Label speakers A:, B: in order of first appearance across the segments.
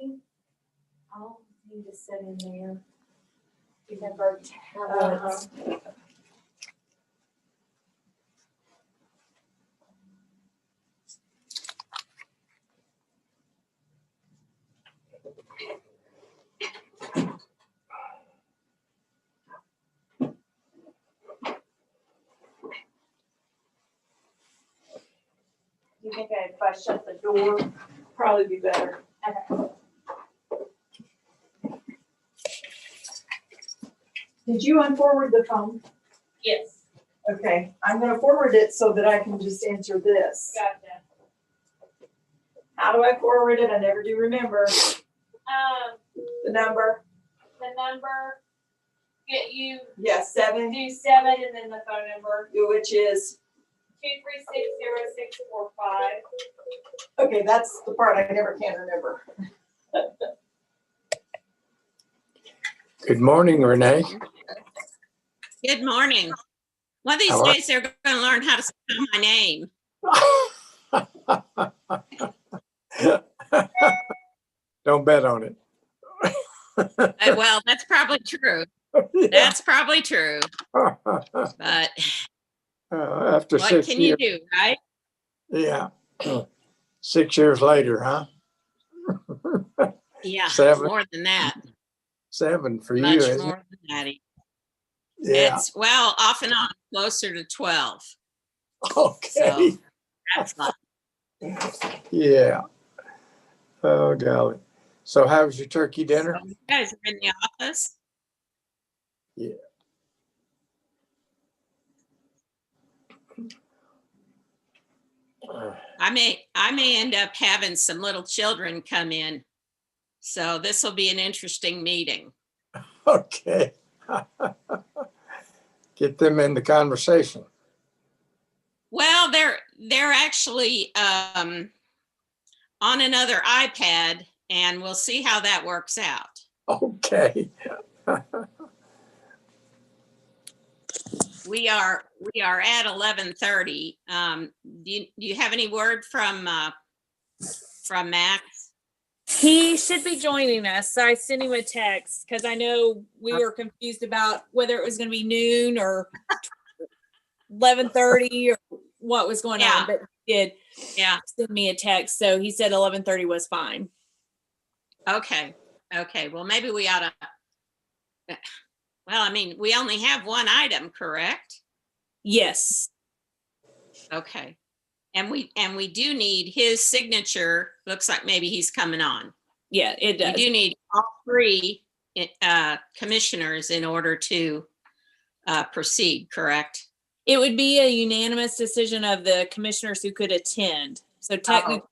A: Christie? I'll need to sit in there. Remember tablets. You think if I shut the door,
B: Probably be better.
A: okay. Did you unforward the phone?
B: Yes.
A: Okay, I'm gonna forward it so that I can just answer this.
B: Gotcha.
A: How do I forward it? I never do remember the number.
B: The number, get you,
A: Yes, 7,
B: do 7 and then the phone number,
A: which is,
B: 236-0645.
A: okay, that's the part I never can remember.
C: Good morning, Renee.
D: Good morning. One of these
C: How are-
D: days, they're going to learn how to spell my name.
C: Don't bet on it.
D: Well, that's probably true. That's probably true. But
C: After
D: what
C: 6
D: can you
C: years,
D: do, right?
C: yeah. 6 years later, huh?
D: Yeah,
C: 7.
D: more than that.
C: 7 for you,
D: Much
C: isn't it?
D: more than that.
C: Yeah.
D: It's, well, off and on, closer to 12.
C: Okay.
D: So that's fun.
C: Yeah. Oh, golly. So how was your turkey dinner?
D: So you guys are in the office?
C: Yeah.
D: I may end up having some little children come in. So this will be an interesting meeting.
C: Okay. Get them in the conversation.
D: Well, they're actually on another iPad, and we'll see how that works out.
C: Okay.
D: We are at 11:30. Do you have any word from Max?
B: He should be joining us. So I sent him a text because I know we were confused about whether it was going to be noon or 11:30 or what was going
D: Yeah.
B: on. But he did send me a text. So he said 11:30 was fine.
D: Okay. Well, maybe we ought to. Well, I mean, we only have one item, correct?
B: Yes.
D: Okay. And we do need his signature. Looks like maybe he's coming on.
B: Yeah, it
D: We
B: does.
D: do need all 3 commissioners in order to proceed, correct?
B: It would be a unanimous decision of the commissioners who could attend. So technically,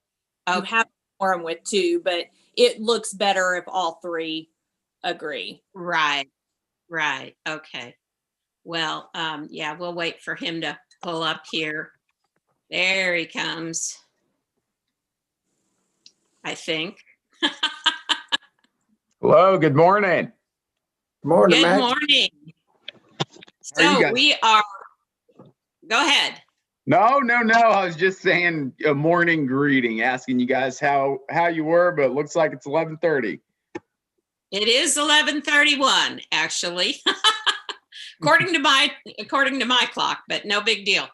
B: you
D: Okay.
B: have a quorum with 2, but it looks better if all 3 agree.
D: Right. Okay. Well, yeah, we'll wait for him to pull up here. There he comes. I think.
E: Hello, good morning.
C: Morning,
D: Good
C: Max.
D: morning.
E: How are you
D: So
E: guys?
D: we are, go ahead.
E: No. I was just saying a morning greeting, asking you guys how you were, but it looks like it's 11:30.
D: It is 11:31, actually, according to my clock, but no big deal.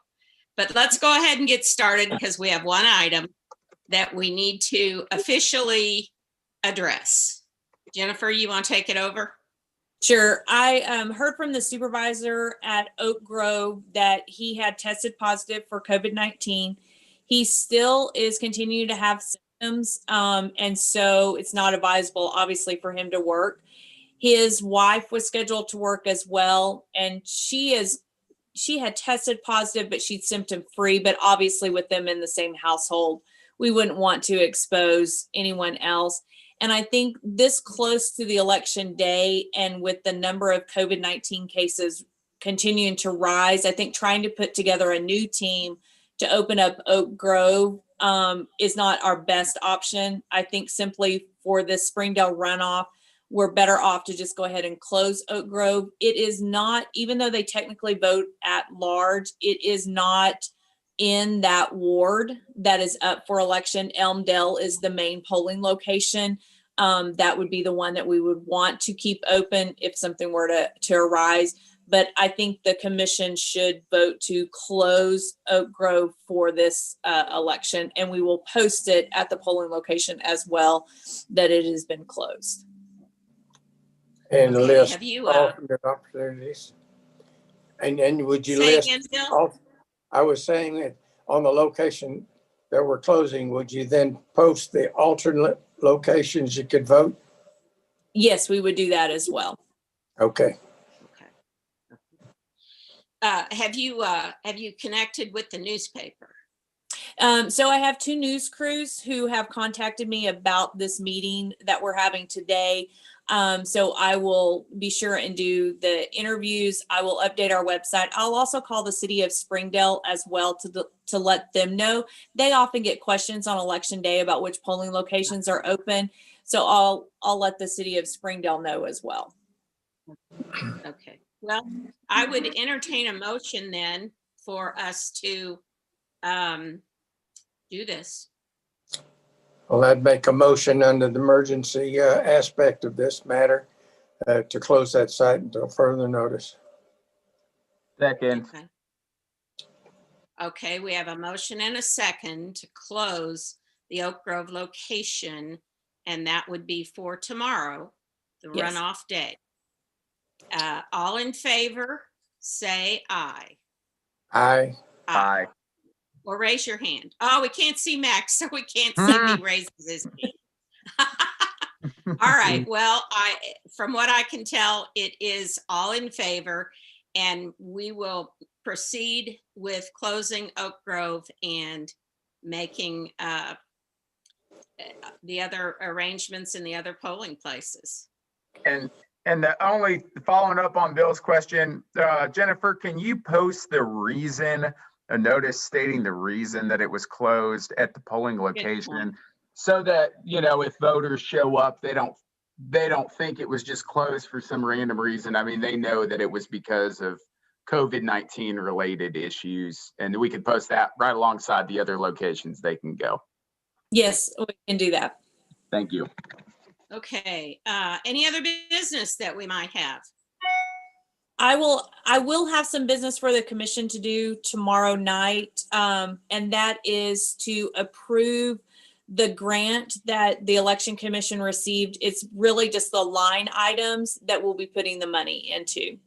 D: But let's go ahead and get started because we have one item that we need to officially address. Jennifer, you want to take it over?
B: Sure. I heard from the supervisor at Oak Grove that he had tested positive for COVID-19. He still is continuing to have symptoms, and so it's not advisable, obviously, for him to work. His wife was scheduled to work as well, and she had tested positive, but she's symptom free. But obviously, with them in the same household, we wouldn't want to expose anyone else. And I think this close to the election day and with the number of COVID-19 cases continuing to rise, I think trying to put together a new team to open up Oak Grove is not our best option. I think simply for this Springdale runoff, we're better off to just go ahead and close Oak Grove. It is not, even though they technically vote at large, it is not in that ward that is up for election. Elmdale is the main polling location. that would be the one that we would want to keep open if something were to arise. But I think the commission should vote to close Oak Grove for this election, and we will post it at the polling location as well, that it has been closed.
C: And
D: Okay,
C: list
D: have you,
C: alternate opportunities. And would you
D: say
C: list,
D: again, Bill?
C: I was saying that on the location that we're closing, would you then post the alternate locations you could vote?
B: Yes, we would do that as well.
C: Okay.
D: Have you connected with the newspaper?
B: So I have 2 news crews who have contacted me about this meeting that we're having today. So I will be sure and do the interviews. I will update our website. I'll also call the city of Springdale as well to let them know. They often get questions on election day about which polling locations are open. So I'll let the city of Springdale know as well.
D: Okay, well, I would entertain a motion then for us to do this.
C: Well, I'd make a motion under the emergency aspect of this matter to close that site until further notice.
E: Second.
D: Okay. Okay, we have a motion and a second to close the Oak Grove location, and that would be for tomorrow, the
B: Yes.
D: runoff day. All in favor, say aye.
C: Aye.
E: Aye.
D: Or raise your hand. Oh, we can't see Max, so we can't see if he raises his hand. All right, well, from what I can tell, it is all in favor, and we will proceed with closing Oak Grove and making the other arrangements in the other polling places.
E: And the only following up on Bill's question, Jennifer, can you post the reason, a notice stating the reason that it was closed at the polling location, so that, you know, if voters show up, they don't think it was just closed for some random reason. I mean, they know that it was because of COVID-19 related issues, and we can post that right alongside the other locations they can go.
B: Yes, we can do that.
E: Thank you.
D: Okay, any other business that we might have?
B: I will have some business for the commission to do tomorrow night. And that is to approve the grant that the election commission received. It's really just the line items that we'll be putting the money into.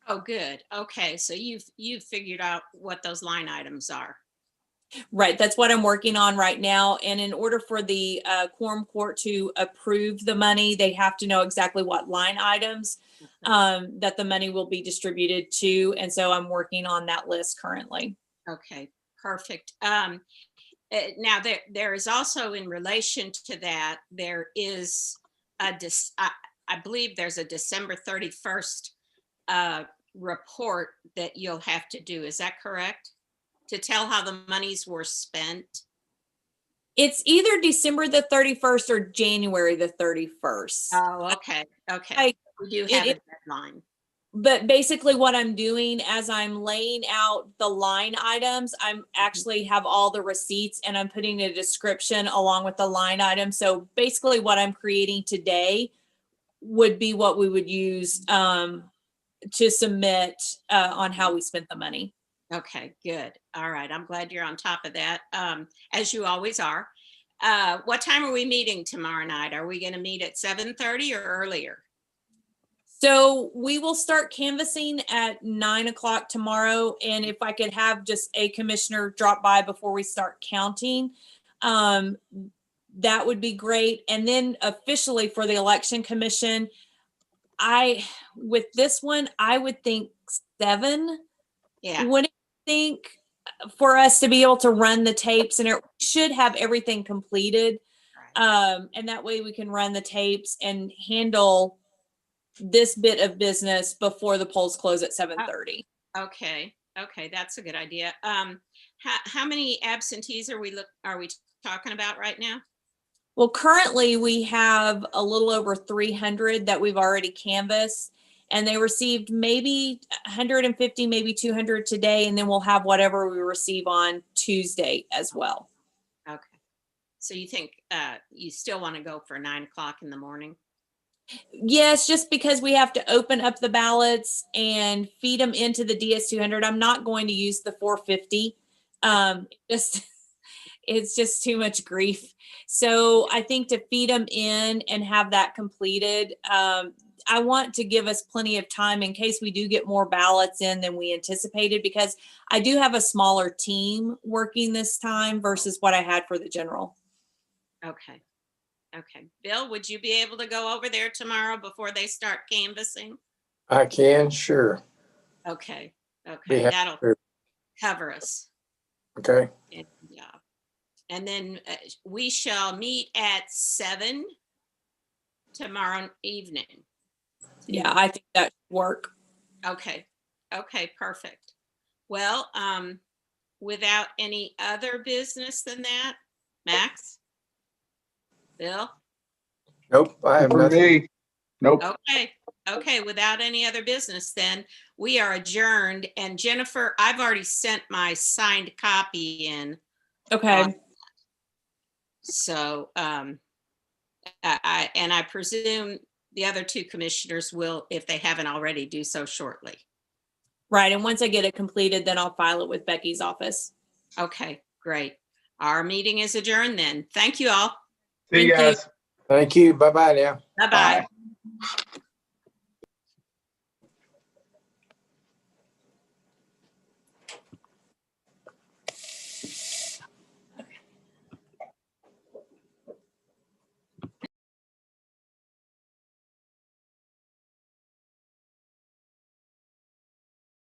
D: Oh, good. Okay, so you've figured out what those line items are.
B: Right, that's what I'm working on right now. And in order for the quorum court to approve the money, they have to know exactly what line items that the money will be distributed to. And so I'm working on that list currently.
D: Okay, perfect. Now there is also, in relation to that, there is I believe there's a December 31st report that you'll have to do. Is that correct? To tell how the monies were spent?
B: It's either December the 31st or January the 31st.
D: Oh, okay. Okay. We do have a deadline.
B: But basically what I'm doing as I'm laying out the line items, I'm actually have all the receipts and I'm putting a description along with the line item. So basically what I'm creating today would be what we would use to submit on how we spent the money.
D: Okay, good. All right. I'm glad you're on top of that, as you always are. What time are we meeting tomorrow night? Are we going to meet at 7:30 or earlier?
B: So we will start canvassing at 9 o'clock tomorrow. And if I could have just a commissioner drop by before we start counting, that would be great. And then officially for the election commission, with this one, I would think 7.
D: Yeah.
B: Wouldn't you think, for us to be able to run the tapes, and it should have everything completed. And that way we can run the tapes and handle this bit of business before the polls close at 7:30.
D: Okay. Okay. That's a good idea. How many absentees are we talking about right now?
B: Well, currently we have a little over 300 that we've already canvassed, and they received maybe 150, maybe 200 today, and then we'll have whatever we receive on Tuesday as well.
D: Okay. So you think you still want to go for 9 o'clock in the morning?
B: Yes, just because we have to open up the ballots and feed them into the DS200. I'm not going to use the 450. It's just too much grief. So I think to feed them in and have that completed, I want to give us plenty of time in case we do get more ballots in than we anticipated, because I do have a smaller team working this time versus what I had for the general.
D: Okay. Okay. Bill, would you be able to go over there tomorrow before they start canvassing?
C: I can, sure.
D: Okay.
C: Be
D: Okay.
C: happy
D: That'll
C: to.
D: cover us.
C: Okay,
D: Yeah. And then we shall meet at 7 tomorrow evening.
B: Yeah, I think that should work.
D: Okay. Okay, perfect. Well, without any other business than that, Max? Bill?
C: nope, I have
E: For
C: nothing.
E: me, nope.
D: Okay. Okay, without any other business, then we are adjourned. And Jennifer, I've already sent my signed copy in.
B: Okay.
D: So, I presume the other two commissioners will, if they haven't already, do so shortly.
B: Right. And once I get it completed, then I'll file it with Becky's office.
D: Okay, great. Our meeting is adjourned then. Thank you all.
E: See you
B: Thank you.
E: guys.
C: Thank you. Bye-bye now.
D: Bye-bye.
E: Bye.